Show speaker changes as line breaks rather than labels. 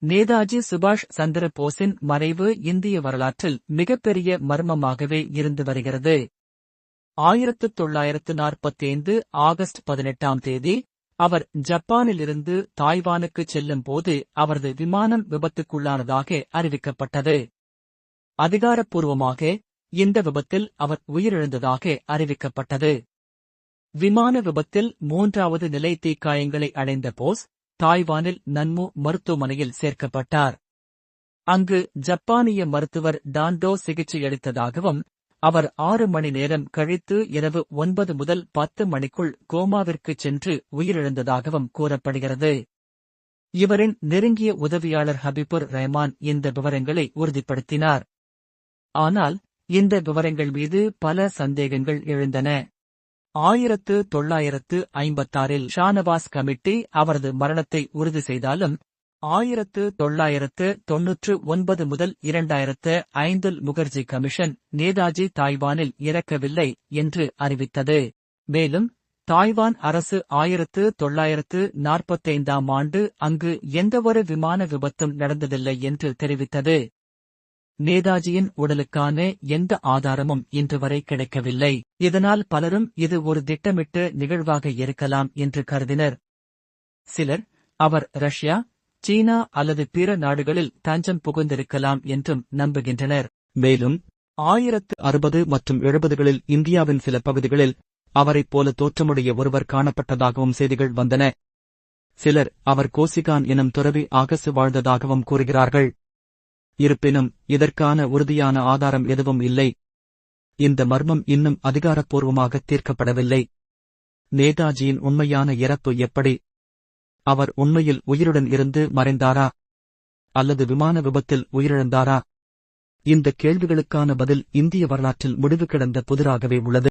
நேதாஜி சுபாஷ் சந்திர போஸின் மறைவு இந்திய வரலாற்றில் மிகப்பெரிய மர்மமாகவே இருந்து வருகிறது. 1945 ஆகஸ்ட் 18ஆம் தேதி அவர் ஜப்பானிலிருந்து தாய்வானுக்கு செல்லும் போது அவரது விமானம் விபத்துக்குள்ளானதாக அறிவிக்கப்பட்டது. அதிகாரப்பூர்வமாக இந்த விபத்தில் அவர் உயிரிழந்ததாக அறிவிக்கப்பட்டது. விமான விபத்தில் 3வது நிலை தீக்காயங்களை அடைந்த போஸ் தாய்வானில் நன்மு மருத்துவமனையில் சேர்க்கப்பட்டார். அங்கு ஜப்பானிய மருத்துவர் டான்டோ சிகிச்சையளித்ததாகவும் அவர் 6 மணி நேரம் கழித்து இரவு 9 முதல் 10 மணிக்குள் கோமாவிற்கு சென்று உயிரிழந்ததாகவும் கூறப்படுகிறது. இவரின் நெருங்கிய உதவியாளர் ஹபிபுர் ரஹ்மான் இந்த விவரங்களை உறுதிப்படுத்தினார். ஆனால் இந்த விவரங்கள் மீது பல சந்தேகங்கள் எழுந்தன. 1956இல் ஷானவாஸ் கமிட்டி அவரது மரணத்தை உறுதி செய்தாலும் 1999 முதல் 2005இல் முகர்ஜி கமிஷன் நேதாஜி தாய்வானில் இறக்கவில்லை என்று அறிவித்தது. மேலும் தாய்வான் அரசு 1945ஆம் ஆண்டு அங்கு எந்தவொரு விமான விபத்தும் நடந்ததில்லை என்று தெரிவித்தது. நேதாஜியின் உடலுக்கான எந்த ஆதாரமும் இன்று வரை கிடைக்கவில்லை. இதனால் பலரும் இது ஒரு திட்டமிட்ட நிகழ்வாக இருக்கலாம் என்று கருதினர். சிலர் அவர் ரஷ்யா, சீனா அல்லது பிற நாடுகளில் தஞ்சம் புகுந்திருக்கலாம் என்றும் நம்புகின்றனர். மேலும் 1960 மற்றும் 70களில் இந்தியாவின் சில பகுதிகளில் அவரைப் போல தோற்றமுடைய ஒருவர் காணப்பட்டதாகவும் செய்திகள் வந்தன. சிலர் அவர் கோசிகான் எனும் துறவி ஆகசு வாழ்ந்ததாகவும் கூறுகிறார்கள். இருப்பினும் இதற்கான உறுதியான ஆதாரம் எதுவும் இல்லை. இந்த மர்மம் இன்னும் அதிகாரப்பூர்வமாக தீர்க்கப்படவில்லை. நேதாஜியின் உண்மையான இறப்பு எப்படி? அவர் உண்மையில் உயிருடன் இருந்து மறைந்தாரா அல்லது விமான விபத்தில் உயிரிழந்தாரா? இந்த கேள்விகளுக்கான பதில் இந்திய வரலாற்றில் முடிவு கிடந்த புதிராகவே உள்ளது.